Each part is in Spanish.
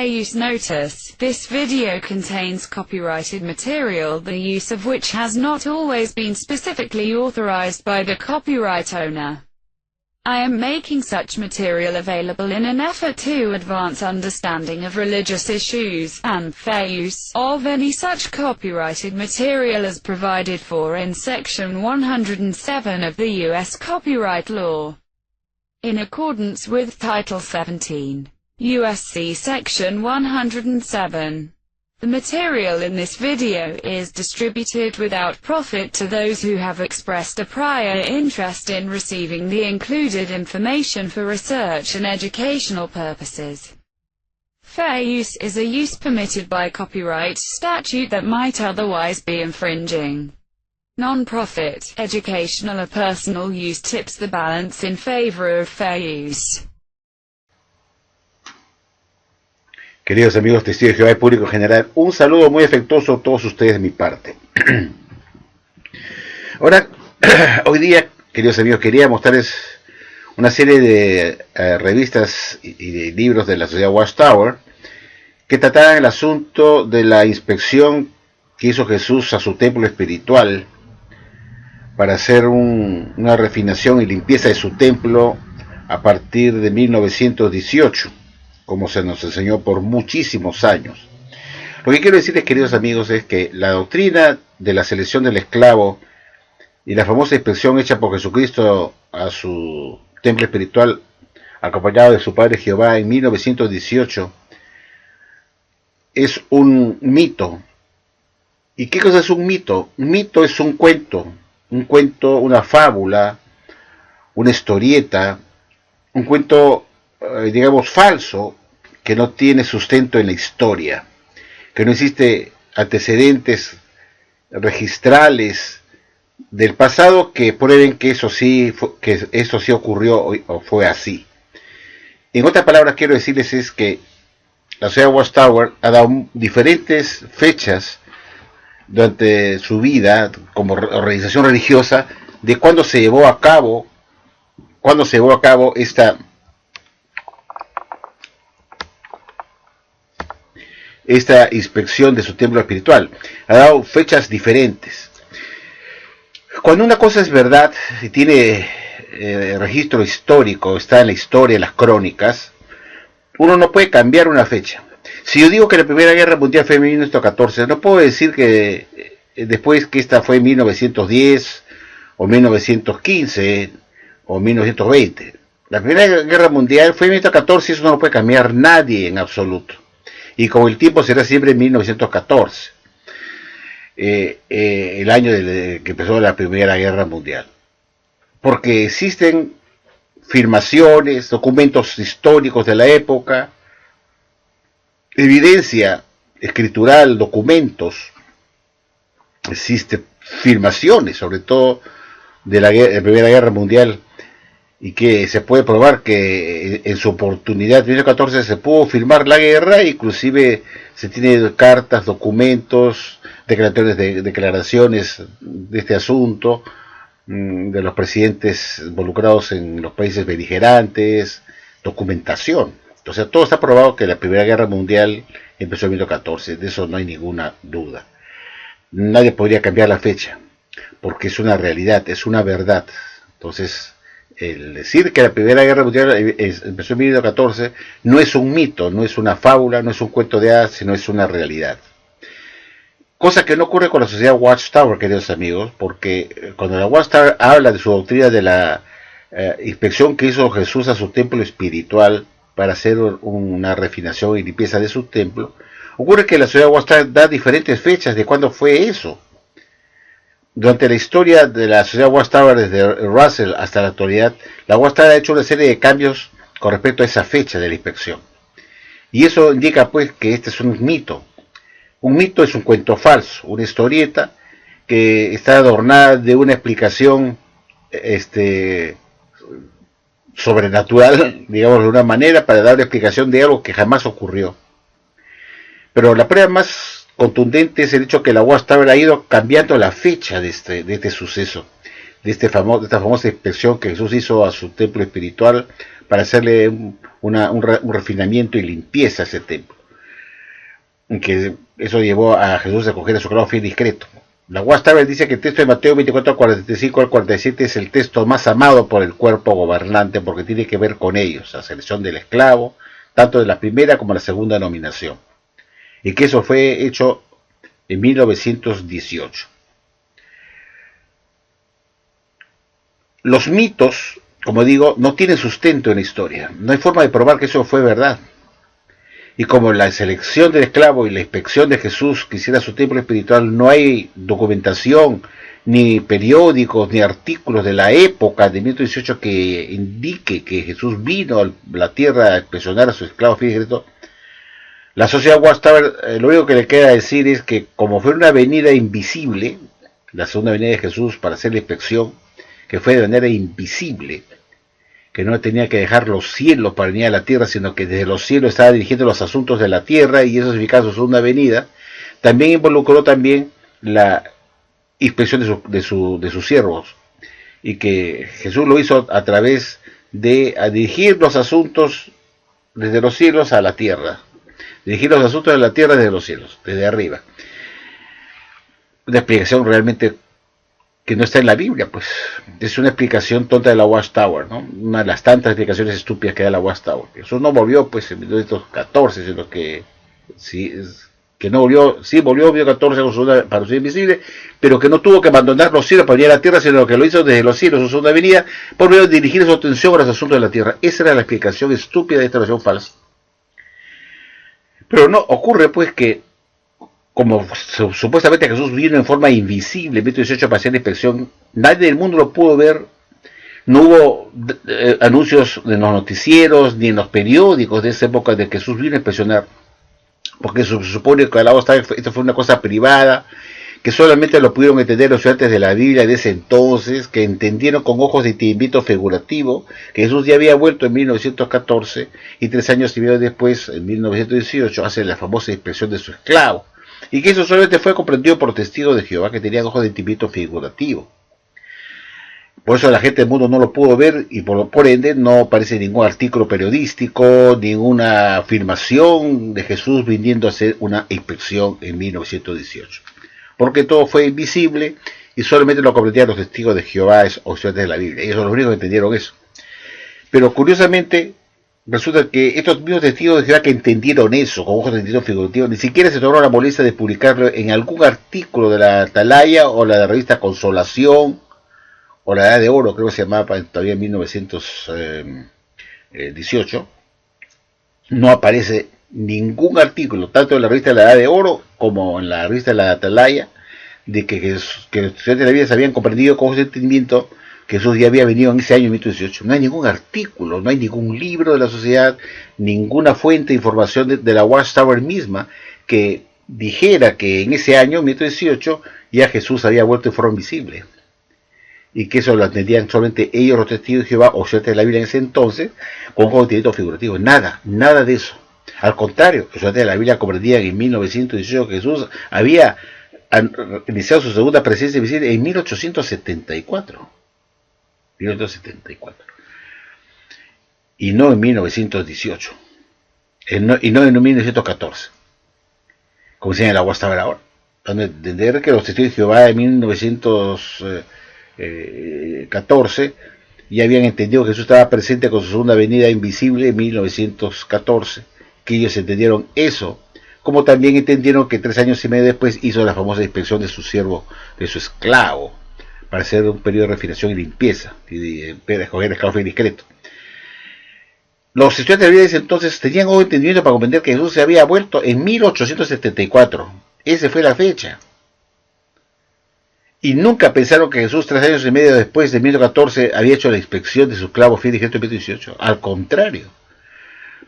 Fair use notice. This video contains copyrighted material, the use of which has not always been specifically authorized by the copyright owner. I am making such material available in an effort to advance understanding of religious issues, and fair use of any such copyrighted material as provided for in Section 107 of the U.S. Copyright Law. In accordance with Title 17, U.S.C. Section 107. The material in this video is distributed without profit to those who have expressed a prior interest in receiving the included information for research and educational purposes. Fair use is a use permitted by copyright statute that might otherwise be infringing. Non-profit, educational or personal use tips the balance in favor of fair use. Queridos amigos testigos de Jehová y público general, un saludo muy afectuoso a todos ustedes de mi parte. Ahora, hoy día, queridos amigos, quería mostrarles una serie de revistas y de libros de la Sociedad Watchtower que trataban el asunto de la inspección que hizo Jesús a su templo espiritual para hacer una refinación y limpieza de su templo a partir de 1918. Como se nos enseñó por muchísimos años. Lo que quiero decirles, queridos amigos, es que la doctrina de la selección del esclavo y la famosa inspección hecha por Jesucristo a su templo espiritual, acompañado de su Padre Jehová en 1918, es un mito. ¿Y qué cosa es un mito? Un mito es un cuento, una fábula, una historieta, un cuento, digamos, falso, que no tiene sustento en la historia, que no existe antecedentes registrales del pasado que prueben que eso sí ocurrió o fue así. En otras palabras, quiero decirles es que la Sociedad Watchtower ha dado diferentes fechas durante su vida como organización religiosa de cuándo se llevó a cabo esta inspección de su templo espiritual. Ha dado fechas diferentes. Cuando una cosa es verdad y tiene registro histórico, está en la historia, en las crónicas, uno no puede cambiar una fecha. Si yo digo que la Primera Guerra Mundial fue en 1914, no puedo decir que después que esta fue en 1910 o 1915 o 1920. La Primera Guerra Mundial fue en 1914 y eso no lo puede cambiar nadie en absoluto. Y como el tiempo será siempre en 1914, el año que empezó la Primera Guerra Mundial. Porque existen filmaciones, documentos históricos de la época, evidencia escritural, documentos, existen filmaciones, sobre todo de la Primera Guerra Mundial, y que se puede probar que en su oportunidad, en 1914, se pudo filmar la guerra, inclusive se tiene cartas, documentos, declaraciones de este asunto, de los presidentes involucrados en los países beligerantes, documentación. O sea, todo está probado que la Primera Guerra Mundial empezó en 1914, de eso no hay ninguna duda. Nadie podría cambiar la fecha, porque es una realidad, es una verdad. Entonces, el decir que la Primera Guerra Mundial empezó en 1914 no es un mito, no es una fábula, no es un cuento de hadas, sino es una realidad. Cosa que no ocurre con la Sociedad Watchtower, queridos amigos, porque cuando la Watchtower habla de su doctrina de la inspección que hizo Jesús a su templo espiritual para hacer una refinación y limpieza de su templo, ocurre que la Sociedad Watchtower da diferentes fechas de cuándo fue eso. Durante la historia de la Sociedad Watchtower, desde Russell hasta la actualidad, la Watchtower ha hecho una serie de cambios con respecto a esa fecha de la inspección. Y eso indica pues que este es un mito. Un mito es un cuento falso, una historieta que está adornada de una explicación sobrenatural, digamos de una manera, para dar una explicación de algo que jamás ocurrió. Pero la prueba más contundente es el hecho que la Watchtower ha ido cambiando la fecha de este suceso, de esta famosa inspección que Jesús hizo a su templo espiritual para hacerle un refinamiento y limpieza a ese templo. que eso llevó a Jesús a coger a su esclavo fiel discreto. La Watchtower dice que el texto de Mateo 24, 45 al 47 es el texto más amado por el cuerpo gobernante porque tiene que ver con ellos, la selección del esclavo, tanto de la primera como de la segunda nominación. Y que eso fue hecho en 1918. Los mitos, como digo, no tienen sustento en la historia. No hay forma de probar que eso fue verdad. Y como la selección del esclavo y la inspección de Jesús que hiciera su templo espiritual, no hay documentación, ni periódicos, ni artículos de la época de 1918 que indique que Jesús vino a la tierra a inspeccionar a su esclavo fiel y secreto. La sociedad Watchtower, lo único que le queda decir es que como fue una venida invisible, la segunda venida de Jesús para hacer la inspección, que fue de manera invisible, que no tenía que dejar los cielos para venir a la tierra, sino que desde los cielos estaba dirigiendo los asuntos de la tierra, y eso significa su segunda venida, también involucró también la inspección de sus siervos, y que Jesús lo hizo a través de dirigir los asuntos desde los cielos a la tierra, dirigir los asuntos de la tierra desde los cielos, desde arriba. Una explicación realmente que no está en la Biblia, pues es una explicación tonta de la Watchtower, ¿no? Una de las tantas explicaciones estúpidas que da la Watchtower. Jesús no volvió pues en 1914, sino que sí, que no volvió, sí volvió en 1914 con su para su invisible, pero que no tuvo que abandonar los cielos para venir a la tierra, sino que lo hizo desde los cielos, su segunda venida, por medio de dirigir su atención a los asuntos de la tierra. Esa era la explicación estúpida de esta versión falsa. Pero no, ocurre pues que como supuestamente Jesús vino en forma invisible en 1918 para hacer la inspección, nadie del mundo lo pudo ver, no hubo anuncios en los noticieros ni en los periódicos de esa época de que Jesús vino a inspeccionar, porque se supone que esto fue una cosa privada, que solamente lo pudieron entender los estudiantes de la Biblia de ese entonces, que entendieron con ojos de entendimiento figurativo que Jesús ya había vuelto en 1914 y 3 años y medio después, en 1918, hace la famosa inspección de su esclavo. Y que eso solamente fue comprendido por testigos de Jehová que tenían ojos de entendimiento figurativo. Por eso la gente del mundo no lo pudo ver y por ende no aparece ningún artículo periodístico, ninguna afirmación de Jesús viniendo a hacer una inspección en 1918. Porque todo fue invisible y solamente lo comprendían los testigos de Jehová o estudiantes de la Biblia. Ellos son los únicos que entendieron eso. Pero curiosamente, resulta que estos mismos testigos de Jehová que entendieron eso, con ojos de entendimiento figurativo, ni siquiera se tomaron la molestia de publicarlo en algún artículo de la Atalaya o la revista Consolación, o la Edad de Oro, creo que se llamaba todavía en 1918. No aparece ningún artículo, tanto en la revista de la Edad de Oro como en la revista de la Atalaya, de que los estudiantes de la Biblia se habían comprendido con ese entendimiento que Jesús ya había venido en ese año 1918. No hay ningún artículo, no hay ningún libro de la sociedad, ninguna fuente de información de la Watchtower misma que dijera que en ese año, 1918, ya Jesús había vuelto en forma visible. Y que eso lo entendían solamente ellos, los testigos de Jehová, o estudiantes de la Biblia en ese entonces, con un entendimiento figurativo. Nada de eso. Al contrario, los estudiantes de la Biblia comprendían en 1918 que Jesús había iniciado su segunda presencia visible en 1874. 1974. Y no en 1918. Y no en 1914. Como dicen en la Watchtower ahora. Dando a entender que los testigos de Jehová en 1914 ya habían entendido que Jesús estaba presente con su segunda venida invisible en 1914. Que ellos entendieron eso. Como también entendieron que 3 años y medio después hizo la famosa inspección de su siervo, de su esclavo, para hacer un periodo de refinación y limpieza, y de escoger esclavo fiel y discreto. Los estudiantes de la Biblia de ese entonces tenían un entendimiento para comprender que Jesús se había vuelto en 1874. Esa fue la fecha. Y nunca pensaron que Jesús 3 años y medio después de 1914 había hecho la inspección de su esclavo fiel y discreto en 1918. Al contrario.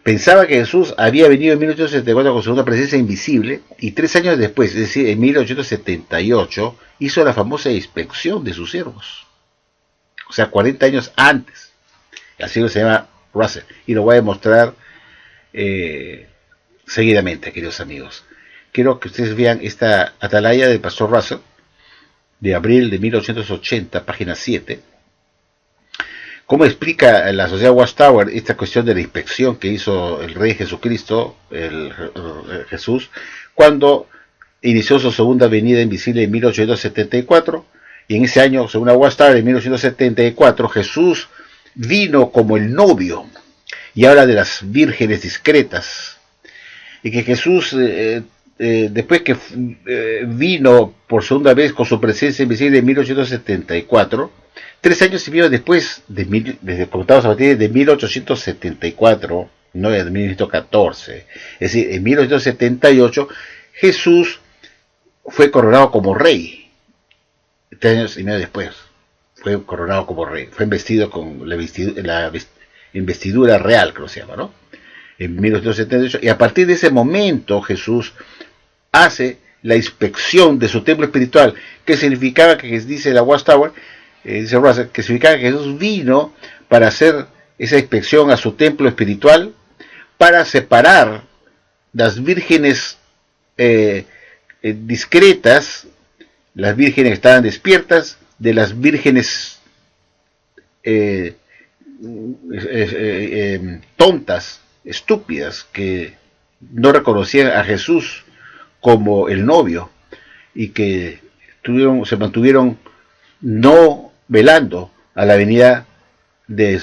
Pensaba que Jesús había venido en 1874 con su segunda presencia invisible y 3 años después, es decir, en 1878, hizo la famosa inspección de sus siervos. O sea, 40 años antes. Así se llama Russell. Y lo voy a demostrar seguidamente, queridos amigos. Quiero que ustedes vean esta atalaya del pastor Russell, de abril de 1880, página 7. ¿Cómo explica la sociedad Watchtower esta cuestión de la inspección que hizo el Rey Jesucristo, Jesús, cuando inició su segunda venida invisible en 1874? Y en ese año, según la Watchtower, en 1874, Jesús vino como el novio, y habla de las vírgenes discretas, y que Jesús, después que vino por segunda vez con su presencia invisible en 1874, 3 años y medio después, como estamos a partir de 1874, no de 1814, es decir, en 1878, Jesús fue coronado como rey. 3 años y medio después, fue coronado como rey, fue investido con la investidura real, creo que se llama, ¿no? En 1878, y a partir de ese momento Jesús hace la inspección de su templo espiritual, que significaba que, dice la Watchtower, dice Russell, que significaba que Jesús vino para hacer esa inspección a su templo espiritual, para separar las vírgenes discretas, las vírgenes que estaban despiertas, de las vírgenes tontas, estúpidas, que no reconocían a Jesús como el novio y que se mantuvieron no velando a la venida del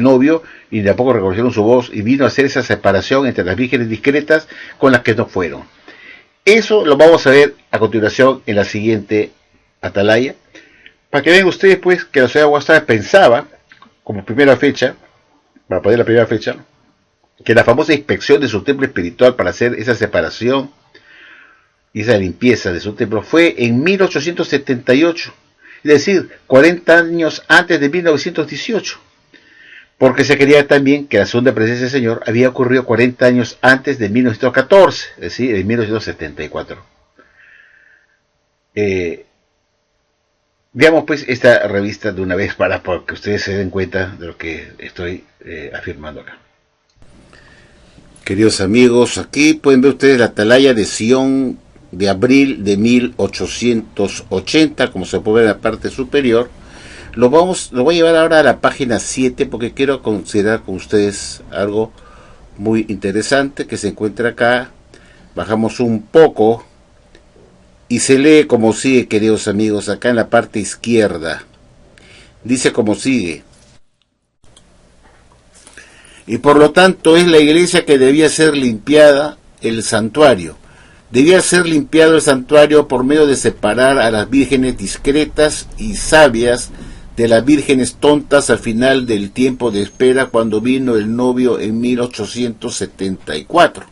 novio, y tampoco reconocieron su voz, y vino a hacer esa separación entre las vírgenes discretas con las que no fueron. Eso lo vamos a ver a continuación en la siguiente atalaya, para que vean ustedes pues que la sociedad Watchtower pensaba, como primera fecha, para poner la primera fecha, que la famosa inspección de su templo espiritual para hacer esa separación y esa limpieza de su templo fue en 1878, es decir, 40 años antes de 1918, porque se creía también que la segunda presencia del Señor había ocurrido 40 años antes de 1914, es decir, en 1974. Veamos pues esta revista de una vez para que ustedes se den cuenta de lo que estoy afirmando acá. Queridos amigos, aquí pueden ver ustedes la atalaya de Sion de abril de 1880, como se puede ver en la parte superior. Lo voy a llevar ahora a la página 7 porque quiero considerar con ustedes algo muy interesante que se encuentra acá. Bajamos un poco y se lee como sigue, queridos amigos, acá en la parte izquierda. Dice como sigue: y por lo tanto es la iglesia que debía ser limpiada, el santuario. Debía ser limpiado el santuario por medio de separar a las vírgenes discretas y sabias de las vírgenes tontas al final del tiempo de espera, cuando vino el novio en 1874.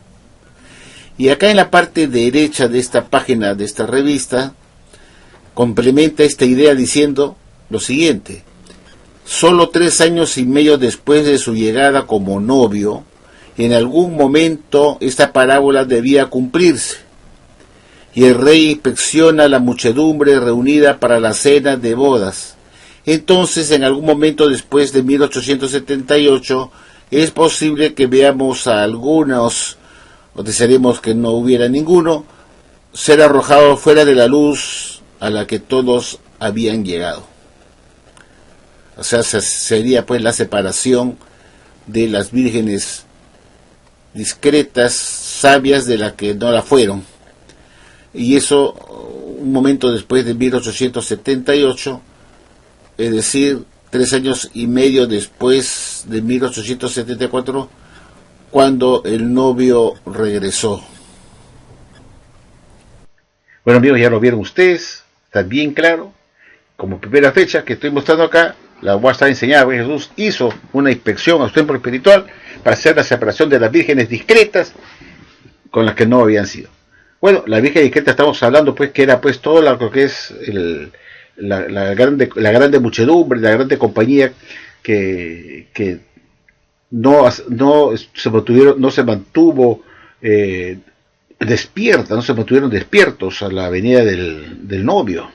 Y acá en la parte derecha de esta página de esta revista complementa esta idea diciendo lo siguiente: solo 3 años y medio después de su llegada como novio, en algún momento esta parábola debía cumplirse. Y el rey inspecciona la muchedumbre reunida para la cena de bodas. Entonces, en algún momento después de 1878, es posible que veamos a algunos, o desearemos que no hubiera ninguno, ser arrojados fuera de la luz a la que todos habían llegado. O sea, sería pues la separación de las vírgenes discretas, sabias, de las que no la fueron. Y eso un momento después de 1878, es decir, 3 años y medio después de 1874, cuando el novio regresó. Bueno amigos, ya lo vieron ustedes, está bien claro. Como primera fecha que estoy mostrando acá, la Watchtower enseñaba que Jesús hizo una inspección a su templo espiritual para hacer la separación de las vírgenes discretas con las que no habían sido. Bueno, la Virgen discreta estamos hablando pues que era pues todo lo que es la grande muchedumbre, la grande compañía que no se mantuvo despierta, no se mantuvieron despiertos a la venida del novio,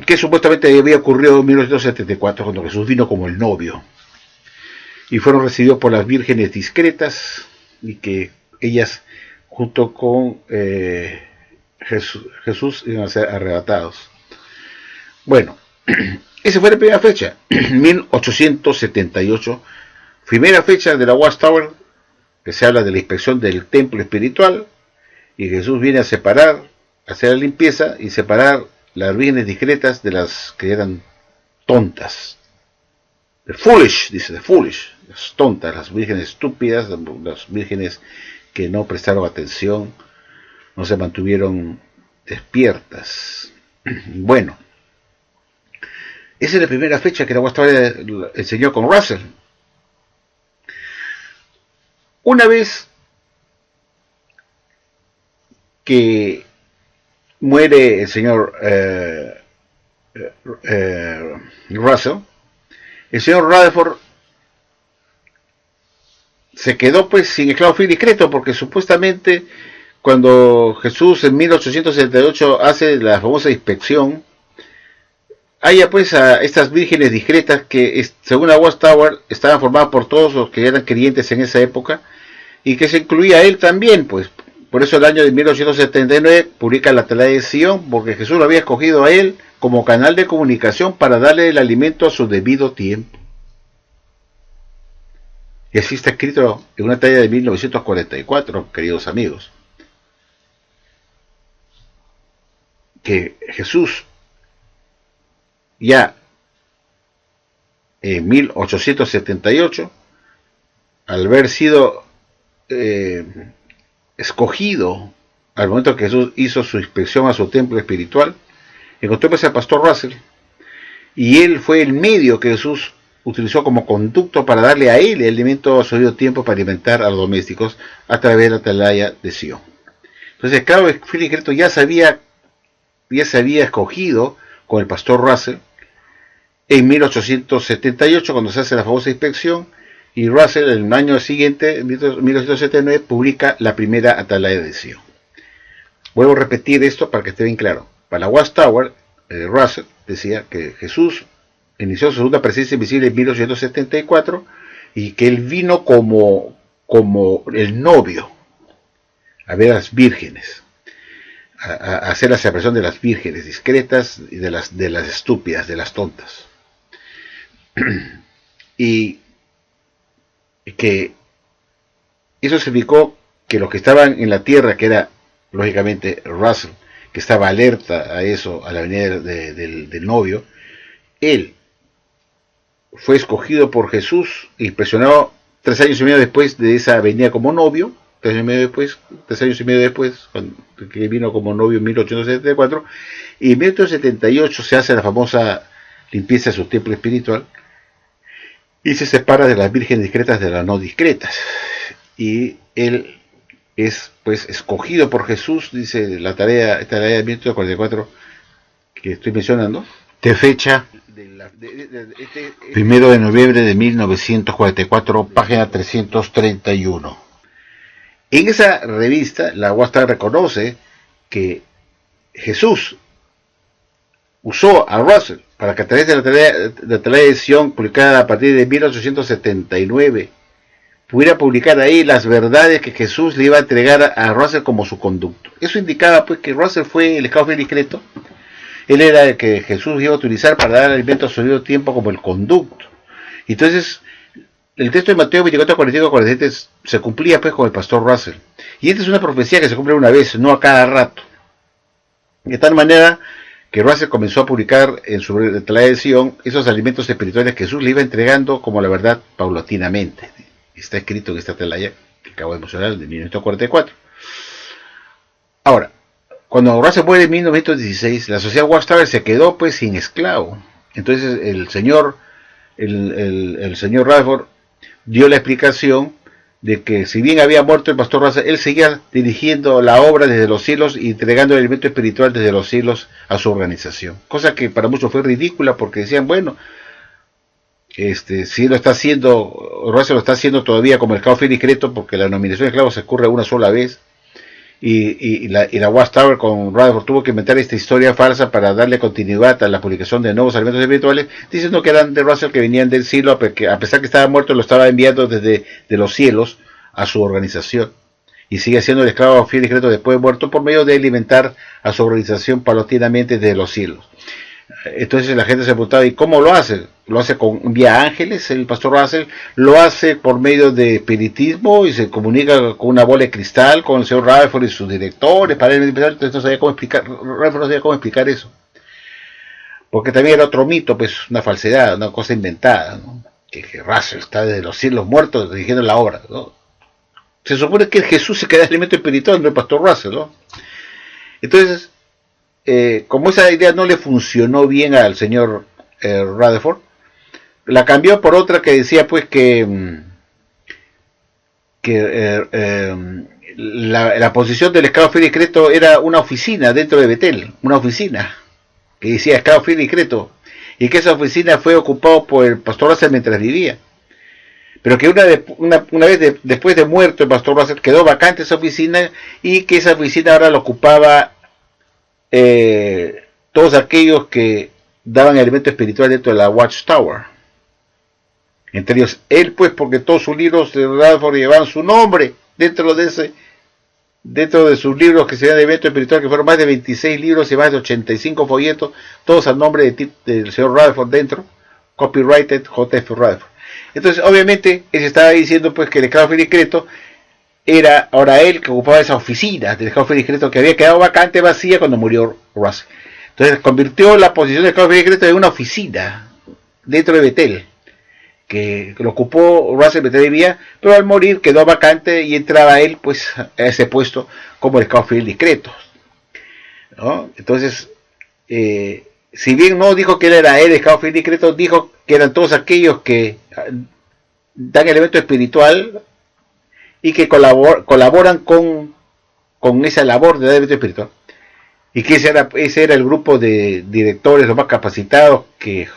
que supuestamente había ocurrido en 1974 cuando Jesús vino como el novio, y fueron recibidos por las vírgenes discretas, y que ellas junto con Jesús iban a ser arrebatados. Bueno, Esa fue la primera fecha, 1878, primera fecha de la Watchtower, que se habla de la inspección del templo espiritual, y Jesús viene a separar, a hacer la limpieza y separar las vírgenes discretas de las que eran tontas. The foolish, dice, the foolish, las tontas, las vírgenes estúpidas, las vírgenes que no prestaron atención, no se mantuvieron despiertas. Bueno, esa es la primera fecha que la Watchtower enseñó con Russell. Una vez que muere el señor Russell, el señor Rutherford se quedó pues sin esclavo fiel y discreto, porque supuestamente cuando Jesús en 1878 hace la famosa inspección, haya pues a estas vírgenes discretas que según la Watchtower estaban formadas por todos los que eran creyentes en esa época, y que se incluía a él también, pues por eso el año de 1879 publica la Atalaya de Sion, porque Jesús lo había escogido a él como canal de comunicación para darle el alimento a su debido tiempo. Y así está escrito en una talla de 1944, queridos amigos, que Jesús ya en 1878, al haber sido escogido al momento que Jesús hizo su inspección a su templo espiritual, encontró pues al pastor Russell, y él fue el medio que Jesús utilizó como conducto para darle a él el alimento a su debido tiempo para alimentar a los domésticos a través de la Atalaya de Sion. Entonces, claro, el fiel y discreto ya se había escogido con el pastor Russell en 1878, cuando se hace la famosa inspección, y Russell en el año siguiente, en 1979, publica la primera Atalaya de Sion. Vuelvo a repetir esto para que esté bien claro. Para la Watchtower, Russell decía que Jesús inició su segunda presencia invisible en 1874 y que él vino como el novio a ver a las vírgenes, a hacer la separación de las vírgenes discretas y de las estúpidas, de las tontas. Y que eso significó que los que estaban en la tierra, que era lógicamente Russell, que estaba alerta a eso, a la venida del novio, él fue escogido por Jesús y presionado 3 años y medio después de esa venida como novio, 3 años y medio después, que vino como novio en 1874, y en 1878 se hace la famosa limpieza de su templo espiritual, y se separa de las vírgenes discretas de las no discretas, y él es pues escogido por Jesús, dice esta tarea de 1844 que estoy mencionando, de fecha 1 de noviembre de 1944, página 331. En esa revista la Watchtower reconoce que Jesús usó a Russell para que a través de la Atalaya de Sion, publicada a partir de 1879, pudiera publicar ahí las verdades que Jesús le iba a entregar a Russell como su conducto. Eso indicaba pues que Russell fue el esclavo fiel y discreto. Él era el que Jesús iba a utilizar para dar alimento a su debido tiempo como el conducto. Entonces, el texto de Mateo 24, 45, 47 se cumplía pues con el pastor Russell. Y esta es una profecía que se cumple una vez, no a cada rato. De tal manera que Russell comenzó a publicar en su Atalaya de Sion esos alimentos espirituales que Jesús le iba entregando como la verdad paulatinamente. Está escrito en esta Atalaya que acabo de mencionar, de 1944. Ahora, cuando Russell muere en 1916, la sociedad Watchtower se quedó pues sin esclavo. Entonces el señor Rutherford dio la explicación de que si bien había muerto el pastor Russell, él seguía dirigiendo la obra desde los cielos y entregando el alimento espiritual desde los cielos a su organización. Cosa que para muchos fue ridícula, porque decían, bueno, si él lo está haciendo, Russell lo está haciendo todavía como esclavo fiel y discreto, porque la nominación de esclavos se ocurre una sola vez, y la Watchtower con Rutherford tuvo que inventar esta historia falsa para darle continuidad a la publicación de nuevos alimentos espirituales, diciendo que eran de Russell, que venían del cielo, porque a pesar que estaba muerto lo estaba enviando desde los cielos a su organización, y sigue siendo el esclavo fiel y discreto después de muerto, por medio de alimentar a su organización paulatinamente desde los cielos. Entonces la gente se preguntaba, ¿y cómo lo hace? Lo hace con vía ángeles, el pastor Russell, lo hace por medio de espiritismo y se comunica con una bola de cristal con el señor Rutherford y sus directores. Para él, entonces no sabía cómo explicar, Rutherford no sabía cómo explicar eso. Porque también era otro mito, pues una falsedad, una cosa inventada, ¿no? Que Russell está desde los cielos muertos dirigiendo la obra, ¿no? Se supone que Jesús se queda elemento espiritual, no el pastor Russell, ¿no? Entonces, como esa idea no le funcionó bien al señor Rutherford, la cambió por otra que decía pues que la posición del esclavo fiel y discreto era una oficina dentro de Betel, una oficina que decía esclavo fiel y discreto, y que esa oficina fue ocupada por el pastor Russell mientras vivía, pero que una vez después de muerto el pastor Russell quedó vacante esa oficina, y que esa oficina ahora la ocupaba todos aquellos que daban elemento espiritual dentro de la Watchtower, entre ellos él, pues, porque todos sus libros de Rutherford llevaban su nombre dentro de sus libros que se llaman de elemento espiritual, que fueron más de 26 libros y más de 85 folletos, todos al nombre del señor Rutherford dentro, copyrighted J.F. Rutherford. Entonces, obviamente, él estaba diciendo pues que el esclavo fiel y discreto era ahora él que ocupaba esa oficina del esclavo fiel y discreto que había quedado vacante, vacía cuando murió Russell. Entonces convirtió la posición del esclavo fiel y discreto en una oficina dentro de Betel, que lo ocupó Russell mientras vivía, pero al morir quedó vacante y entraba él pues a ese puesto como el esclavo fiel y discreto, ¿no? Entonces, si bien no dijo que él era el esclavo fiel y discreto, dijo que eran todos aquellos que dan elemento espiritual y que colaboran con esa labor de dar elemento espiritual, y que ese era el grupo de directores los más capacitados que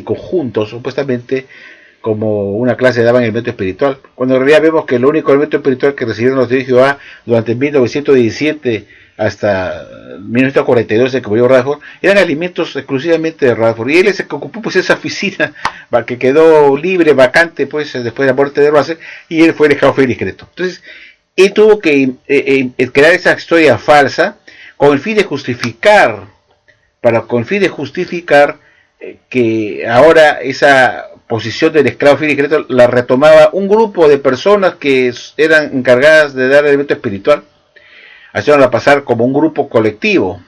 conjuntos supuestamente como una clase daban elemento espiritual, cuando en realidad vemos que el único elemento espiritual que recibieron los de Jehová durante 1917 hasta 1942, que murió Rutherford, eran alimentos exclusivamente de Rutherford, y él es el que ocupó pues esa oficina que quedó libre, vacante pues después de la muerte de Russell, y él fue el esclavo fiel y discreto. Entonces él tuvo que crear esa historia falsa con el fin de justificar que ahora esa posición del esclavo fiel y discreto la retomaba un grupo de personas que eran encargadas de dar elemento espiritual, haciéndola pasar como un grupo colectivo.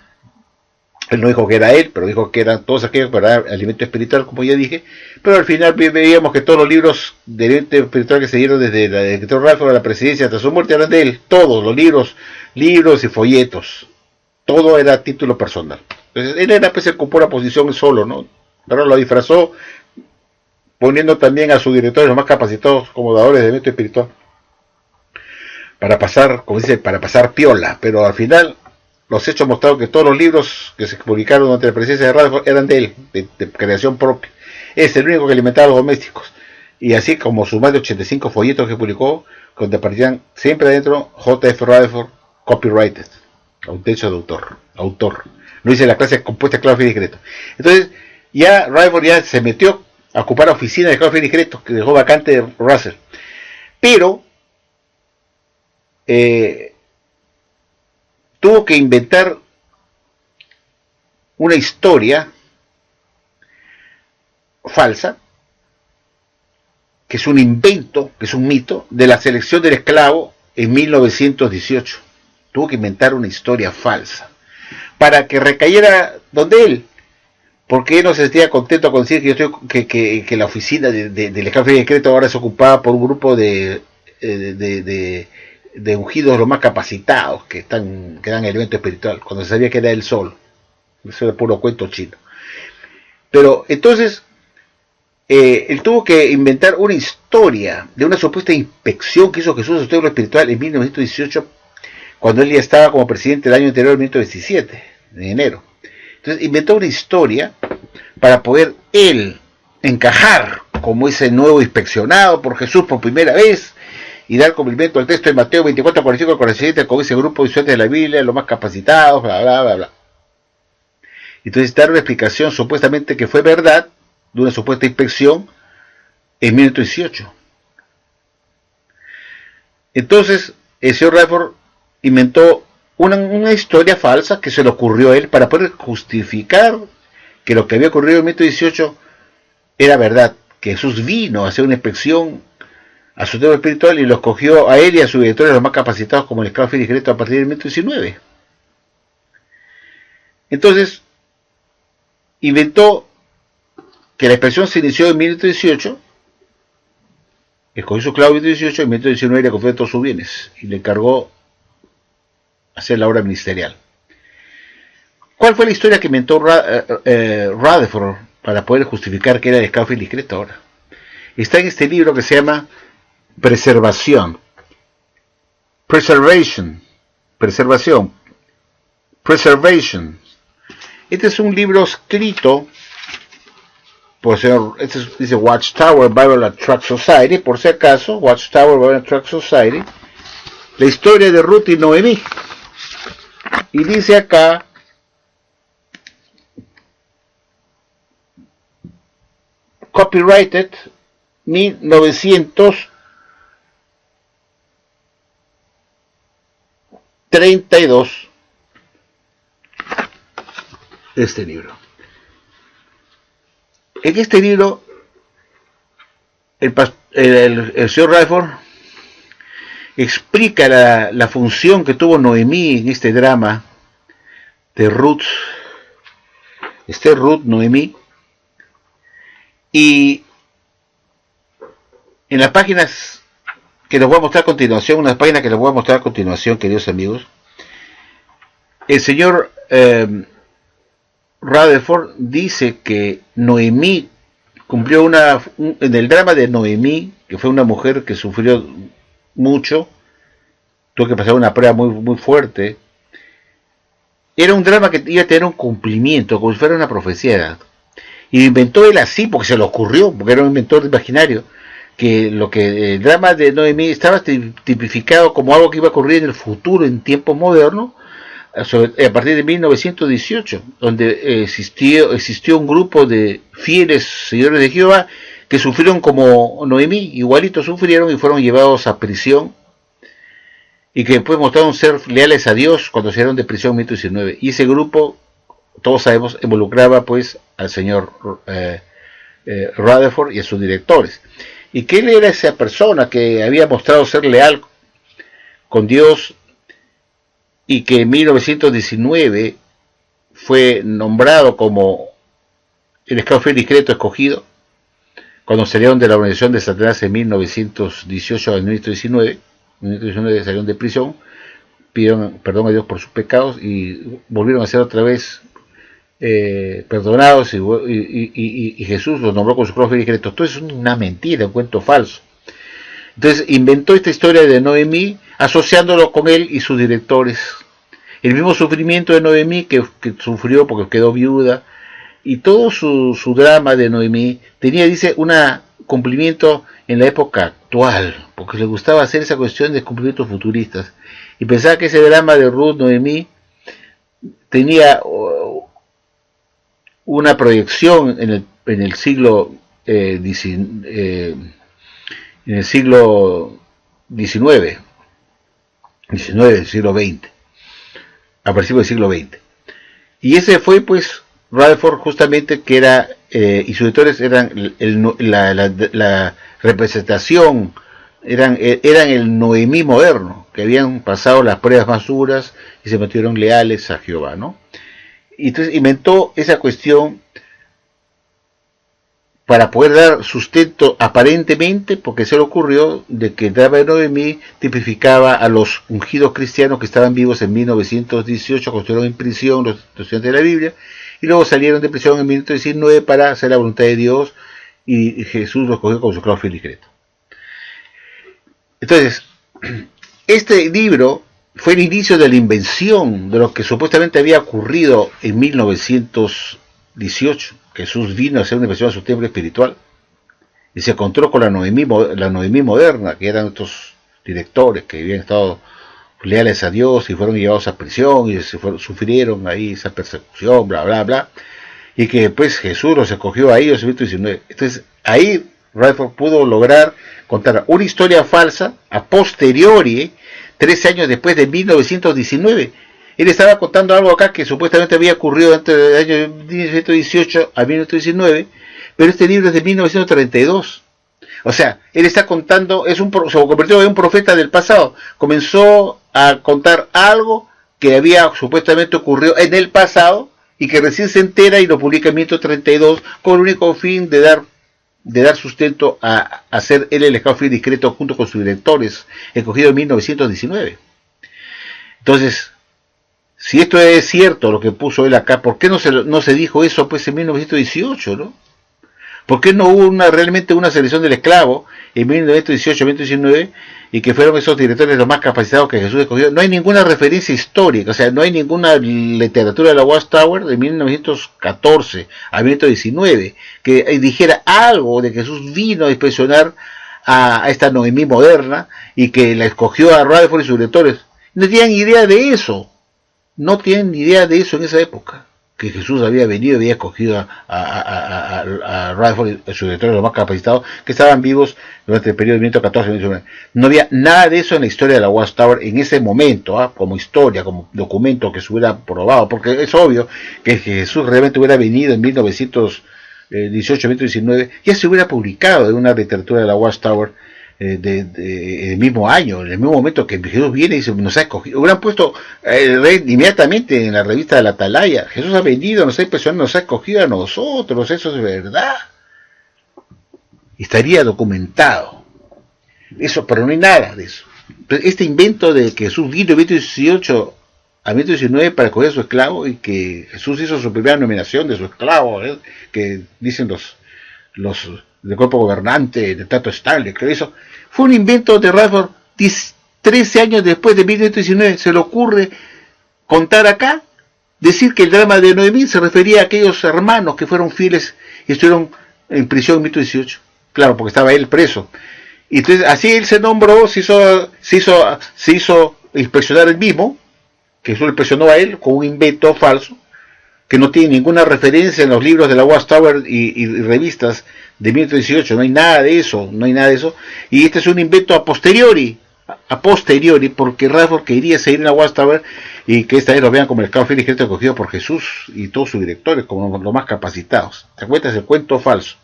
Él no dijo que era él, pero dijo que eran todos aquellos para dar alimento espiritual, como ya dije. Pero al final veíamos que todos los libros de alimento espiritual que se dieron desde la escritor Rutherford a la presidencia hasta su muerte eran de él. Todos los libros y folletos. Todo era título personal. Entonces él era pues, ocupó la posición solo, ¿no? Pero lo disfrazó poniendo también a sus directores los más capacitados como dadores de alimento espiritual, para pasar, como dice, para pasar piola. Pero al final los hechos mostraron que todos los libros que se publicaron durante la presidencia de Rutherford eran de él, de creación propia. Es el único que alimentaba a los domésticos, y así como sus más de 85 folletos que publicó, donde aparecían siempre adentro J.F. Rutherford, copyrighted, derecho de autor. No dice la clase compuesta esclavo fiel y discreto. Entonces ya Rutherford ya se metió a ocupar la oficina de esclavo fiel y discreto que dejó vacante de Russell, pero tuvo que inventar una historia falsa, que es un invento, que es un mito, de la selección del esclavo en 1918. Tuvo que inventar una historia falsa para que recayera donde él, porque él no se sentía contento con decir que la oficina del esclavo fiel y discreto ahora es ocupada por un grupo de ungidos los más capacitados que dan elemento espiritual, cuando se sabía que era él solo. Eso era puro cuento chino. Pero entonces él tuvo que inventar una historia de una supuesta inspección que hizo Jesús a su templo espiritual en 1918, cuando él ya estaba como presidente el año anterior, en 1917, en enero. Entonces inventó una historia para poder él encajar como ese nuevo inspeccionado por Jesús por primera vez, y dar cumplimiento al texto de Mateo 24, 45, 47, con ese grupo de estudiantes de la Biblia, los más capacitados, bla, bla, bla, bla. Entonces dar una explicación supuestamente que fue verdad, de una supuesta inspección, en 1918. Entonces, el señor Rutherford inventó una historia falsa que se le ocurrió a él para poder justificar que lo que había ocurrido en 1918 era verdad, que Jesús vino a hacer una inspección a su templo espiritual y los cogió a él y a sus directores los más capacitados como el esclavo fiel y discreto a partir del 1919. Entonces, inventó que la inspección se inició en 1918, escogió su esclavo en 1918, y en 1919 le confió todos sus bienes y le encargó hacer la obra ministerial. ¿Cuál fue la historia que inventó Rutherford para poder justificar que era el esclavo fiel y discreto ahora? Está en este libro que se llama Preservación. Preservation. Este es un libro escrito por el señor, dice Watchtower Bible and Tract Society, por si acaso, Watchtower Bible and Tract Society, la historia de Ruth y Noemí. Y dice acá, copyrighted 1932, este libro. En este libro, el señor Rutherford explica la función que tuvo Noemí en este drama de Ruth, Noemí, y en las páginas que les voy a mostrar a continuación, queridos amigos, el señor Rutherford dice que Noemí cumplió en el drama de Noemí, que fue una mujer que sufrió mucho, tuvo que pasar una prueba muy, muy fuerte. Era un drama que iba a tener un cumplimiento, como si fuera una profecía. Y lo inventó él así, porque se le ocurrió, porque era un inventor imaginario, que el drama de Noemí estaba tipificado como algo que iba a ocurrir en el futuro, en tiempos modernos, a partir de 1918, donde existió un grupo de fieles seguidores de Jehová que sufrieron como Noemí, igualitos sufrieron y fueron llevados a prisión, y que después mostraron ser leales a Dios cuando salieron de prisión en 1919. Y ese grupo, todos sabemos, involucraba pues al señor Rutherford y a sus directores. Y que él era esa persona que había mostrado ser leal con Dios, y que en 1919 fue nombrado como el esclavo fiel y discreto escogido, cuando salieron de la organización de Satanás en 1918 al 1919. En 1919 salieron de prisión, pidieron perdón a Dios por sus pecados y volvieron a ser otra vez perdonados, y Jesús los nombró con su esclavo fiel y discreto. Esto es una mentira, un cuento falso. Entonces inventó esta historia de Noemí, asociándolo con él y sus directores. El mismo sufrimiento de Noemí que sufrió porque quedó viuda, y todo su drama de Noemí tenía, dice, un cumplimiento en la época actual, porque le gustaba hacer esa cuestión de cumplimientos futuristas. Y pensaba que ese drama de Ruth, Noemí, tenía una proyección en el siglo en el siglo XIX, del siglo XX, a principios del siglo XX. Y ese fue pues Rutherford, justamente, que era, y sus editores eran la representación, eran el Noemí moderno, que habían pasado las pruebas más duras y se mantuvieron leales a Jehová, ¿no? Y entonces inventó esa cuestión para poder dar sustento aparentemente, porque se le ocurrió de que el drama de Noemí tipificaba a los ungidos cristianos que estaban vivos en 1918, cuando estuvieron en prisión los estudiantes de la Biblia, y luego salieron de prisión en 1919 para hacer la voluntad de Dios, y Jesús los cogió como su esclavo fiel y discreto. Entonces, este libro fue el inicio de la invención de lo que supuestamente había ocurrido en 1918. Jesús vino a hacer una inversión a su templo espiritual y se encontró con la Noemí moderna, que eran estos directores que habían estado leales a Dios y fueron llevados a prisión y sufrieron ahí esa persecución, bla, bla, bla, y que pues Jesús los escogió a ellos en 1919. Entonces ahí Rutherford pudo lograr contar una historia falsa a posteriori, 13 años después de 1919, Él estaba contando algo acá que supuestamente había ocurrido entre el año 1918 a 1919, pero este libro es de 1932. O sea, él está contando, se convirtió en un profeta del pasado. Comenzó a contar algo que había supuestamente ocurrido en el pasado y que recién se entera y lo publica en 1932 con el único fin de dar sustento a hacer él el escalofrío discreto junto con sus directores, escogido en 1919. Entonces, si esto es cierto lo que puso él acá, ¿por qué no se dijo eso pues en 1918, no? ¿Por qué no hubo realmente una selección del esclavo en 1918-1919 y que fueron esos directores los más capacitados que Jesús escogió? No hay ninguna referencia histórica, o sea, no hay ninguna literatura de la Watchtower de 1914 a 1919 que dijera algo de que Jesús vino a inspeccionar a esta Noemí moderna y que la escogió a Rutherford y sus directores. No tienen idea de eso, no tienen idea de eso en esa época, que Jesús había venido y había escogido a Rutherford y sus directores los más capacitados que estaban vivos durante el periodo de 1914. No había nada de eso en la historia de la Watchtower en ese momento, como historia, como documento que se hubiera probado, porque es obvio que Jesús realmente hubiera venido en 1918-1919, ya se hubiera publicado en una literatura de la Watchtower el mismo año, en el mismo momento que Jesús viene y nos ha escogido. Hubieran puesto inmediatamente en la revista de la Atalaya: Jesús ha venido, nos ha impresionado, nos ha escogido a nosotros, eso es verdad. Estaría documentado eso, pero no hay nada de eso. Este invento de que Jesús vino en 1918 a 1919 para escoger a su esclavo, y que Jesús hizo su primera nominación de su esclavo, que dicen los del cuerpo gobernante de Tato Stanley, que eso fue un invento de Rutherford 13 años después de 1919. Se le ocurre contar acá, decir que el drama de Noemí se refería a aquellos hermanos que fueron fieles y estuvieron en prisión en 1918. Claro, porque estaba él preso. Y entonces así él se nombró, se hizo inspeccionar él mismo, que Jesús le impresionó a él con un invento falso, que no tiene ninguna referencia en los libros de la Watchtower y revistas de 1918, no hay nada de eso, y este es un invento a posteriori, porque Rutherford quería seguir en la Watchtower y que esta vez lo vean como el esclavo fiel y discreto escogido por Jesús y todos sus directores como los más capacitados. ¿Te cuentas el cuento falso?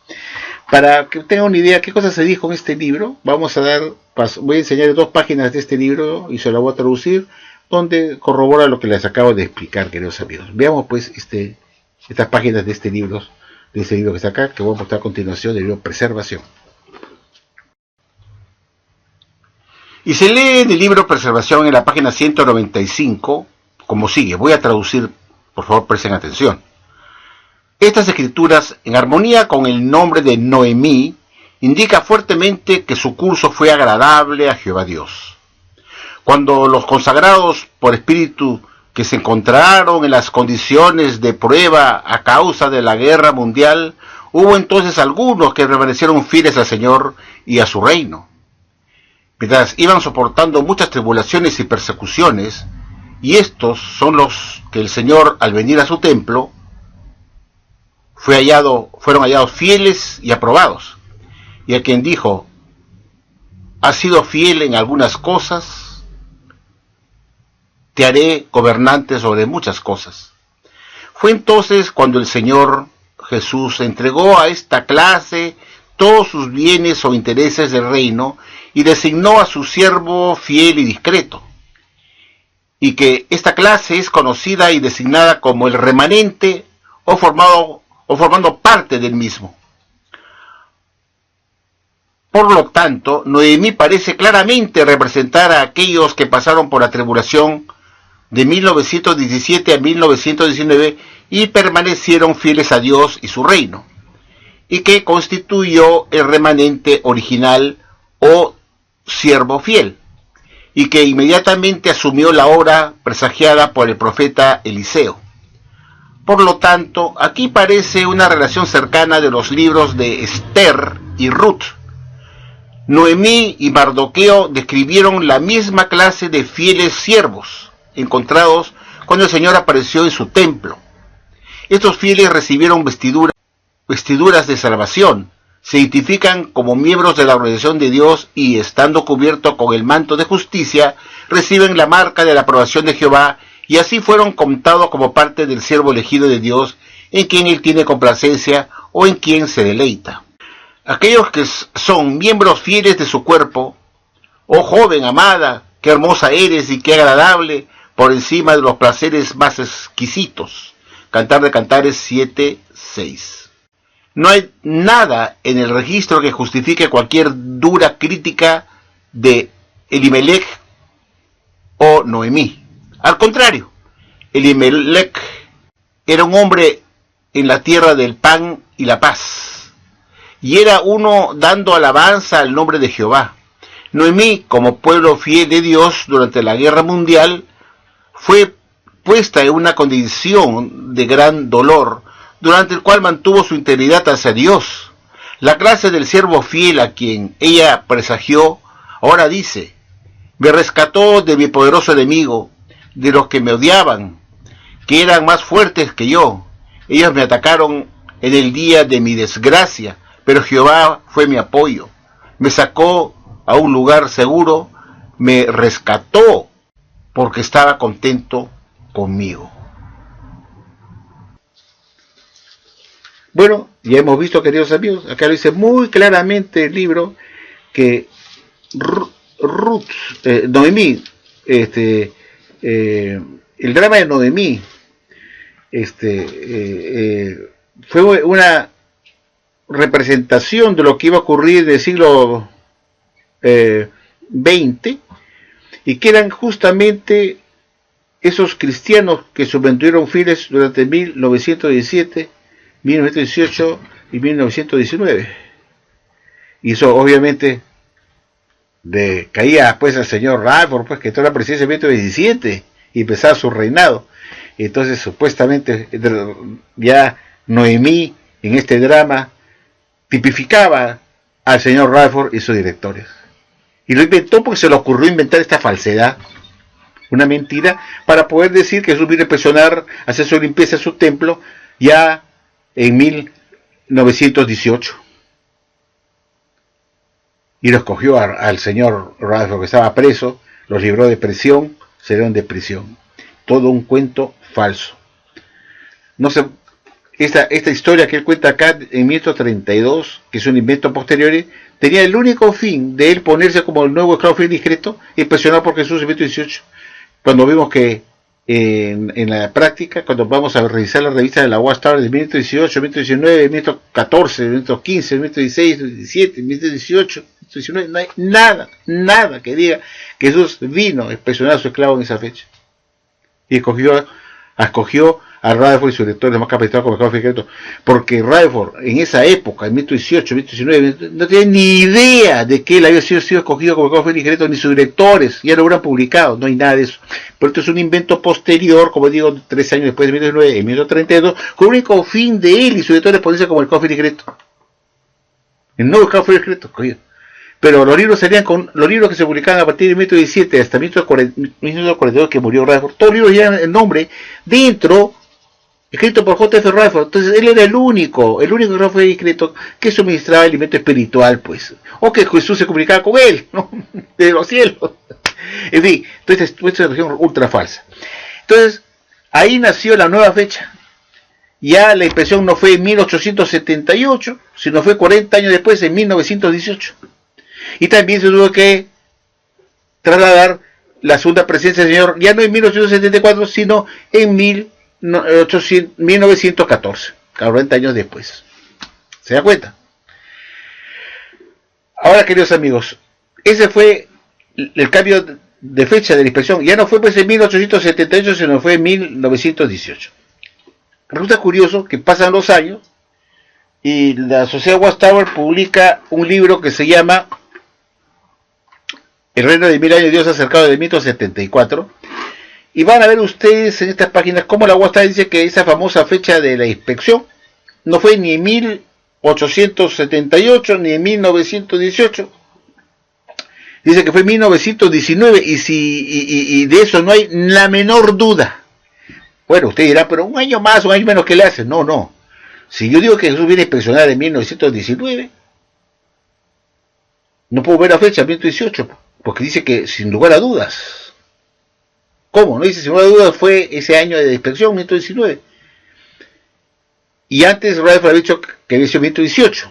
Para que tengan una idea qué cosa se dijo en este libro, voy a enseñar 2 páginas de este libro y se la voy a traducir, donde corrobora lo que les acabo de explicar, queridos amigos. Veamos pues estas páginas de este libro que está acá, que voy a mostrar a continuación, del libro Preservación. Y se lee en el libro Preservación en la página 195, como sigue. Voy a traducir, por favor presten atención. Estas escrituras, en armonía con el nombre de Noemí, indica fuertemente que su curso fue agradable a Jehová Dios. Cuando los consagrados por espíritu que se encontraron en las condiciones de prueba a causa de la guerra mundial, hubo entonces algunos que permanecieron fieles al Señor y a su reino. Mientras iban soportando muchas tribulaciones y persecuciones, y estos son los que el Señor, al venir a su templo, fueron hallados fieles y aprobados. Y a quien dijo: has sido fiel en algunas cosas, te haré gobernante sobre muchas cosas. Fue entonces cuando el Señor Jesús entregó a esta clase todos sus bienes o intereses del reino y designó a su siervo fiel y discreto, y que esta clase es conocida y designada como el remanente o formando parte del mismo. Por lo tanto, Noemí parece claramente representar a aquellos que pasaron por la tribulación de 1917 a 1919 y permanecieron fieles a Dios y su reino, y que constituyó el remanente original o siervo fiel, y que inmediatamente asumió la obra presagiada por el profeta Eliseo. Por lo tanto, aquí parece una relación cercana de los libros de Esther y Ruth. Noemí y Mardoqueo describieron la misma clase de fieles siervos encontrados cuando el Señor apareció en su templo. Estos fieles recibieron vestiduras de salvación, se identifican como miembros de la organización de Dios y, estando cubiertos con el manto de justicia, reciben la marca de la aprobación de Jehová y así fueron contados como parte del siervo elegido de Dios, en quien Él tiene complacencia o en quien se deleita. Aquellos que son miembros fieles de su cuerpo, oh joven amada, qué hermosa eres y qué agradable, por encima de los placeres más exquisitos. Cantar de Cantares 7:6. No hay nada en el registro que justifique cualquier dura crítica de Elimelech o Noemí. Al contrario, Elimelech era un hombre en la tierra del pan y la paz, y era uno dando alabanza al nombre de Jehová. Noemí, como pueblo fiel de Dios durante la guerra mundial, fue puesta en una condición de gran dolor, durante el cual mantuvo su integridad hacia Dios. La clase del siervo fiel a quien ella presagió, ahora dice: me rescató de mi poderoso enemigo, de los que me odiaban, que eran más fuertes que yo. Ellos me atacaron en el día de mi desgracia, pero Jehová fue mi apoyo. Me sacó a un lugar seguro, me rescató, porque estaba contento conmigo. Bueno, ya hemos visto, queridos amigos, acá lo dice muy claramente el libro, que Noemí, el drama de Noemí, fue una representación de lo que iba a ocurrir del siglo XX, y que eran justamente esos cristianos que se mantuvieron fieles durante 1917, 1918 y 1919. Y eso obviamente caía pues al señor Radford, pues, que entró a la presidencia en 1917 y empezaba su reinado. Entonces supuestamente ya Noemí en este drama tipificaba al señor Radford y sus directores. Y lo inventó porque se le ocurrió inventar esta falsedad, una mentira, para poder decir que Jesús vino a impresionar, hacer su limpieza en su templo ya en 1918. Y lo escogió al señor Radford, que estaba preso, los libró de prisión, salieron de prisión. Todo un cuento falso. No sé, esta historia que él cuenta acá en 1932, que es un invento posterior, tenía el único fin de él ponerse como el nuevo esclavo fiel discreto, impresionado por Jesús en 1918. Cuando vimos que en la práctica, cuando vamos a revisar la revista de la Watchtower de 1918, 1919, 1914, 1915, 1916, 1917, 1918, 1919, no hay nada que diga que Jesús vino a impresionar a su esclavo en esa fecha. Y escogió a Radford y su director más capacitado como esclavo fiel discreto, porque Radford en esa época, en 1918, 1919, no tenía ni idea de que él había sido escogido como esclavo fiel discreto, ni sus directores, ya lo hubieran publicado, no hay nada de eso. Pero esto es un invento posterior, como digo, 3 años después de 1919, en 1932, con el único fin de él y sus directores ponerse como el esclavo fiel discreto. El nuevo esclavo fiel discreto, escogido. Pero los libros serían los libros que se publicaban a partir de 1917 hasta 1942, que murió Radford, todos los libros llevan el nombre dentro, escrito por J.F. Radford. Entonces él era el único que fue escrito que suministraba alimento espiritual, pues, o que Jesús se comunicaba con él, ¿no? De los cielos. En fin, entonces esta es una religión ultra falsa. Entonces ahí nació la nueva fecha. Ya la impresión no fue en 1878, sino fue 40 años después, en 1918. Y también se tuvo que trasladar la segunda presencia del Señor, ya no en 1874, sino en 1914, 40 años después. ¿Se da cuenta? Ahora, queridos amigos, ese fue el cambio de fecha de la inspección. Ya no fue pues en 1878, sino fue en 1918. Resulta curioso que pasan los años y la Sociedad Watchtower publica un libro que se llama El reino de 1000 años de Dios acercado de 1974, y van a ver ustedes en estas páginas cómo la Watchtower dice que esa famosa fecha de la inspección no fue ni en 1878 ni en 1918, dice que fue en 1919, y de eso no hay la menor duda. Bueno, usted dirá, pero un año más, un año menos, ¿qué le hace? No. Si yo digo que Jesús viene a impresionar en 1919, no puedo ver la fecha, 1918, porque dice que sin lugar a dudas. ¿Cómo? No dice, sin lugar a dudas fue ese año de inspección, 1919. Y antes Rutherford había dicho que había sido 1918.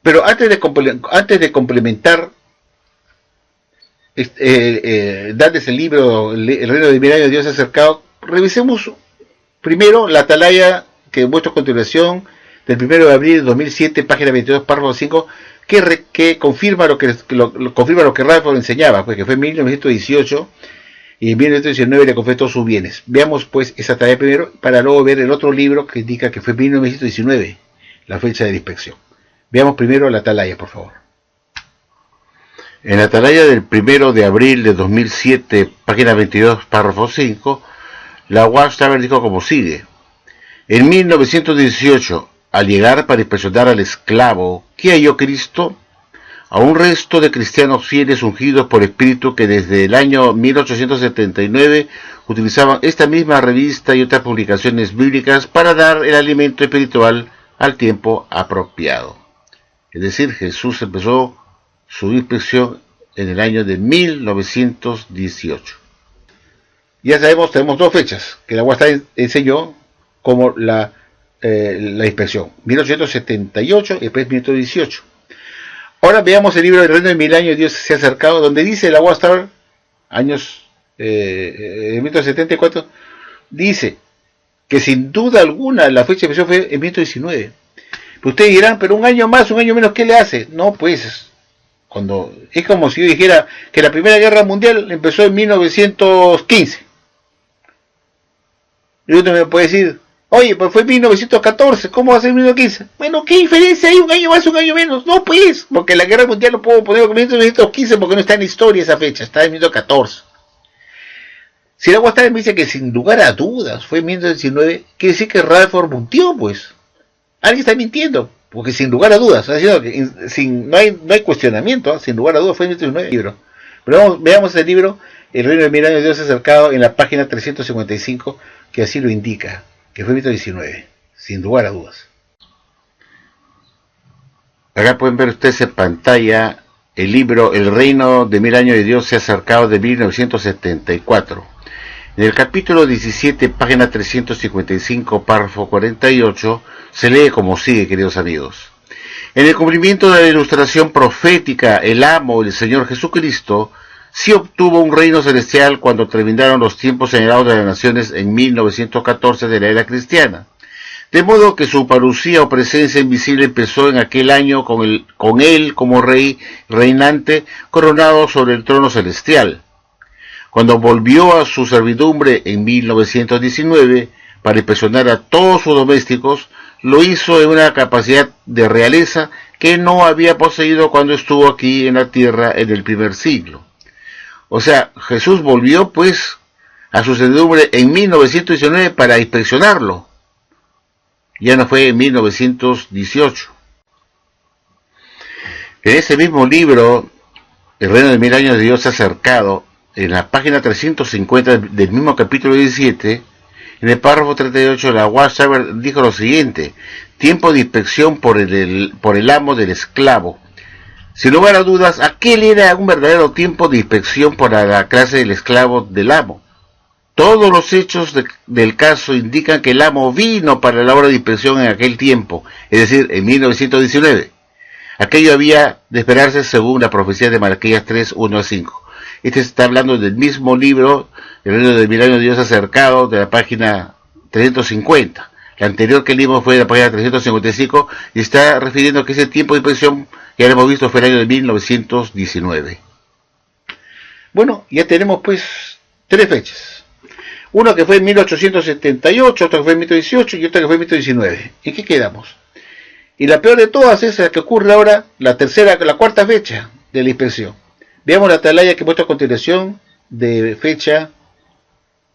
Pero antes de complementar, darles el libro El reino de mil años de Dios acercado, revisemos primero la atalaya que muestro a continuación, del 1 de abril de 2007, página 22, párrafo 5, que confirma lo que Rutherford enseñaba, pues que fue en 1918 y en 1919 le confesó sus bienes. Veamos pues esa atalaya primero, para luego ver el otro libro que indica que fue en 1919, la fecha de la inspección. Veamos primero la atalaya, por favor. En la atalaya del 1 de abril de 2007, página 22, párrafo 5, la Watchtower dijo como sigue: en 1918, al llegar para inspeccionar al esclavo, ¿qué halló Cristo? A un resto de cristianos fieles ungidos por espíritu que desde el año 1879 utilizaban esta misma revista y otras publicaciones bíblicas para dar el alimento espiritual al tiempo apropiado. Es decir, Jesús empezó su inspección en el año de 1918. Ya sabemos, tenemos dos fechas que la Watchtower enseñó como la inspección, 1878 y después 1918. Ahora veamos el libro del reino de mil años, Dios se ha acercado, donde dice la Watchtower, años 1974, dice que sin duda alguna la fecha de inspección fue en 1919. Pues ustedes dirán, pero un año más, un año menos, ¿qué le hace? No, pues, cuando es como si yo dijera que la Primera Guerra Mundial empezó en 1915. Y uno me puede decir, oye, pues fue 1914, ¿cómo va a ser 1915? Bueno, ¿qué diferencia hay? Un año más, un año menos. No, pues, porque la Guerra Mundial no puedo poner en 1915 porque no está en la historia esa fecha, está en 1914. Si la Watchtower me dice que sin lugar a dudas fue en 1919, quiere decir que Rutherford mintió, pues. Alguien está mintiendo, porque sin lugar a dudas, no hay cuestionamiento, sin lugar a dudas fue en 1919. Pero veamos el libro, El reino de mil años de Dios acercado, en la página 355, que así lo indica, que fue 1919, sin lugar a dudas. Acá pueden ver ustedes en pantalla el libro El reino de mil años de Dios se ha acercado, de 1974. En el capítulo 17, página 355, párrafo 48, se lee como sigue, queridos amigos. En el cumplimiento de la ilustración profética, el amo, el Señor Jesucristo, sí obtuvo un reino celestial cuando terminaron los tiempos señalados de las naciones en 1914 de la era cristiana. De modo que su parucía o presencia invisible empezó en aquel año con él como rey reinante coronado sobre el trono celestial. Cuando volvió a su servidumbre en 1919 para impresionar a todos sus domésticos, lo hizo en una capacidad de realeza que no había poseído cuando estuvo aquí en la tierra en el primer siglo. O sea, Jesús volvió pues a su servidumbre en 1919 para inspeccionarlo. Ya no fue en 1918. En ese mismo libro, El reino de mil años de Dios se ha acercado, en la página 350 del mismo capítulo 17, en el párrafo 38, la Watchtower dijo lo siguiente: tiempo de inspección por el amo del esclavo. Sin lugar a dudas, aquel era un verdadero tiempo de inspección para la clase del esclavo del amo. Todos los hechos del caso indican que el amo vino para la hora de inspección en aquel tiempo, es decir, en 1919. Aquello había de esperarse según la profecía de Malaquías 3, 1 a 5. Este está hablando del mismo libro, El reino de mil años de Dios acercado, de la página 350. La anterior que leímos fue de la página 355 y está refiriendo que ese tiempo de inspección, ya lo hemos visto, fue el año de 1919. Bueno, ya tenemos pues tres fechas. Una que fue en 1878, otra que fue en 1918 y otra que fue en 1919. ¿En qué quedamos? Y la peor de todas es la que ocurre ahora, la cuarta fecha de la inspección. Veamos la atalaya que muestra a continuación, de fecha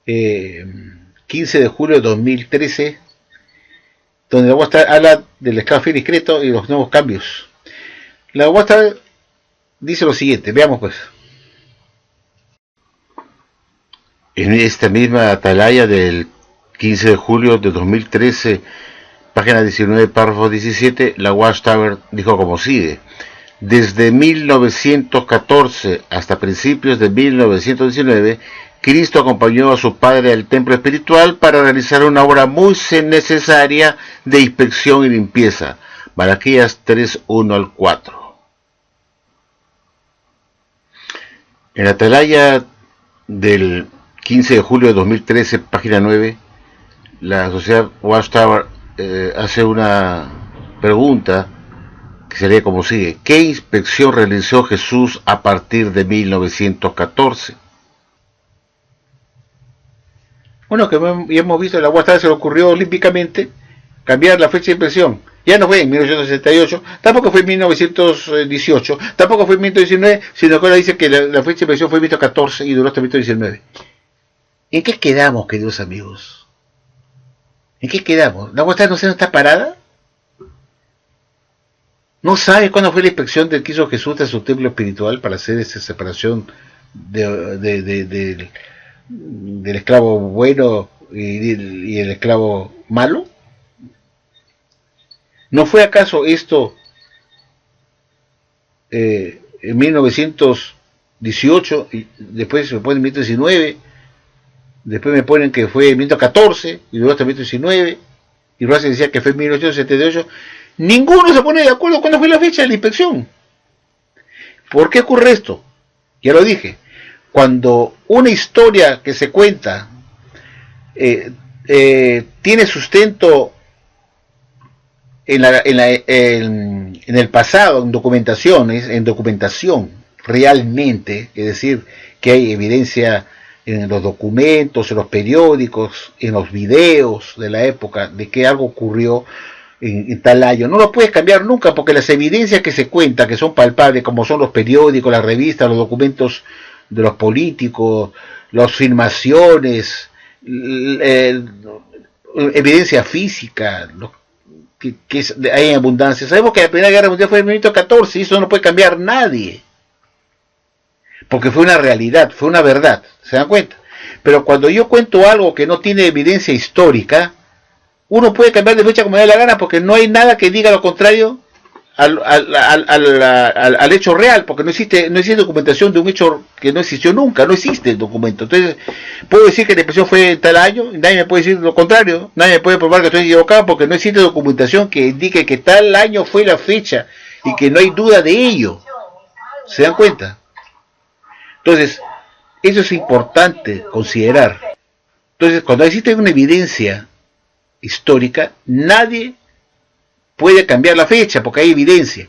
15 de julio de 2013, donde la Watchtower habla del esclavo fiel y discreto y los nuevos cambios. La Watchtower dice lo siguiente, veamos pues. En esta misma atalaya del 15 de julio de 2013, página 19, párrafo 17, la Watchtower dijo como sigue: Desde 1914 hasta principios de 1919, Cristo acompañó a su padre al templo espiritual para realizar una obra muy necesaria de inspección y limpieza. Malaquías 3:1 al 4. En la atalaya del 15 de julio de 2013, página 9, la sociedad Watchtower hace una pregunta que sería como sigue: ¿qué inspección realizó Jesús a partir de 1914? Bueno, que ya hemos visto, la Watchtower se le ocurrió olímpicamente cambiar la fecha de inspección. Ya no fue en 1868, tampoco fue en 1918, tampoco fue en 1919, sino que ahora dice que la fecha de inspección fue en 1914 y duró hasta 1919. ¿En qué quedamos, queridos amigos? ¿En qué quedamos? ¿La Watchtower no se está parada? ¿No sabe cuándo fue la inspección que hizo Jesús de su templo espiritual para hacer esa separación del esclavo bueno y el esclavo malo? ¿No fue acaso esto en 1918 y después me ponen 1919, después me ponen que fue en 1914 y luego hasta 1919 y luego se decía que fue en 1878? Ninguno se pone de acuerdo cuándo fue la fecha de la inspección. ¿Por qué ocurre esto? Ya lo dije, cuando una historia que se cuenta tiene sustento en el pasado, en documentación realmente, es decir, que hay evidencia en los documentos, en los periódicos, en los videos de la época, de que algo ocurrió en tal año. No lo puedes cambiar nunca, porque las evidencias que se cuentan, que son palpables, como son los periódicos, las revistas, los documentos de los políticos, las filmaciones, evidencia física, que hay en abundancia. Sabemos que la Primera Guerra Mundial fue en 1914 y eso no puede cambiar nadie, porque fue una realidad, fue una verdad, ¿se dan cuenta? Pero cuando yo cuento algo que no tiene evidencia histórica, uno puede cambiar de fecha como le dé la gana, porque no hay nada que diga lo contrario al hecho real, porque no existe documentación de un hecho que no existió nunca, no existe el documento. Entonces, puedo decir que la expresión fue en tal año, y nadie me puede decir lo contrario, nadie me puede probar que estoy equivocado, porque no existe documentación que indique que tal año fue la fecha, y que no hay duda de ello. ¿Se dan cuenta? Entonces, eso es importante considerar. Entonces, cuando existe una evidencia histórica, nadie puede cambiar la fecha porque hay evidencia.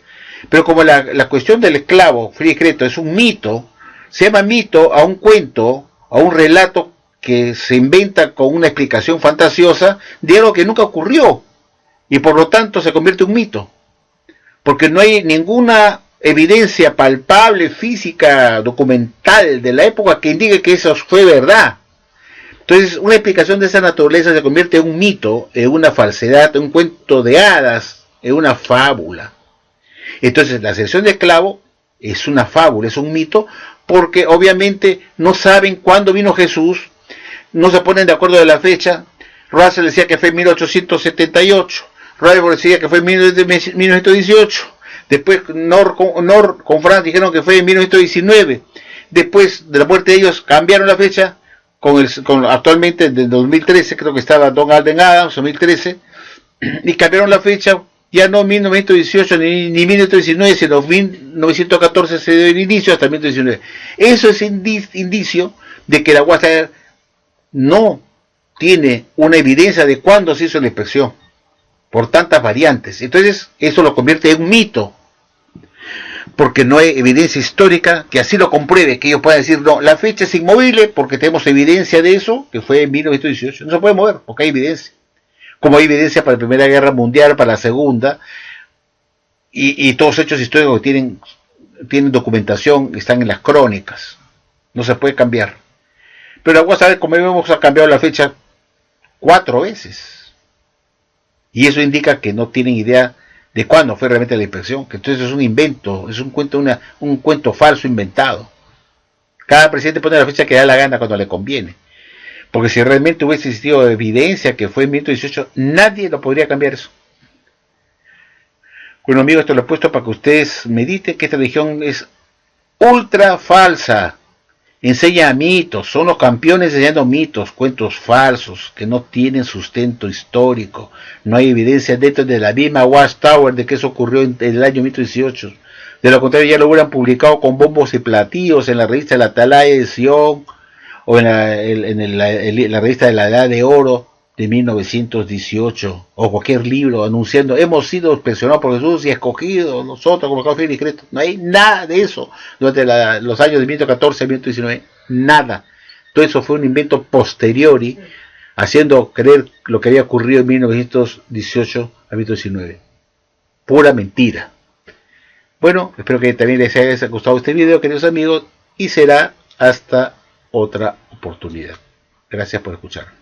Pero como la cuestión del esclavo free discreto es un mito, se llama mito a un cuento, a un relato que se inventa con una explicación fantasiosa de algo que nunca ocurrió, y por lo tanto se convierte en un mito, porque no hay ninguna evidencia palpable, física, documental de la época que indique que eso fue verdad. Entonces, una explicación de esa naturaleza se convierte en un mito, en una falsedad, en un cuento de hadas, en una fábula. Entonces, la ascensión de esclavo es una fábula, es un mito, porque obviamente no saben cuándo vino Jesús, no se ponen de acuerdo de la fecha. Russell decía que fue en 1878, Rayburn decía que fue en 1918, después Nor con Franz dijeron que fue en 1919, después de la muerte de ellos cambiaron la fecha, actualmente del 2013, creo que estaba Don Alden Adams, 2013, y cambiaron la fecha, ya no 1918 ni 1919, sino 1914 se dio el inicio hasta 1919. Eso es indicio de que la Watchtower no tiene una evidencia de cuándo se hizo la inspección, por tantas variantes. Entonces, eso lo convierte en un mito, porque no hay evidencia histórica que así lo compruebe, que ellos puedan decir, no, la fecha es inmovible porque tenemos evidencia de eso, que fue en 1918, no se puede mover porque hay evidencia, como hay evidencia para la Primera Guerra Mundial, para la Segunda, y todos los hechos históricos que tienen documentación, están en las crónicas, no se puede cambiar. Pero vamos a ver cómo hemos cambiado la fecha 4 veces, y eso indica que no tienen idea de cuándo fue realmente la inspección, que entonces es un invento, es un cuento falso inventado. Cada presidente pone la fecha que da la gana cuando le conviene, porque si realmente hubiese existido evidencia que fue en 1918, nadie lo podría cambiar eso. Bueno amigos, esto lo he puesto para que ustedes mediten que esta religión es ultra falsa. Enseña mitos, son los campeones enseñando mitos, cuentos falsos, que no tienen sustento histórico. No hay evidencia dentro de la misma Watchtower de que eso ocurrió en el año 1818. De lo contrario ya lo hubieran publicado con bombos y platillos en la revista La Atalaya de Sion, o en la revista de la Edad de Oro de 1918, o cualquier libro anunciando hemos sido presionados por Jesús y escogidos nosotros como causa y decreto. No hay nada de eso durante los años de 1914 a 1919, nada. Todo eso fue un invento posteriori, haciendo creer lo que había ocurrido en 1918 a 1919. Pura mentira. Bueno, espero que también les haya gustado este video, queridos amigos, y será hasta otra oportunidad. Gracias por escuchar.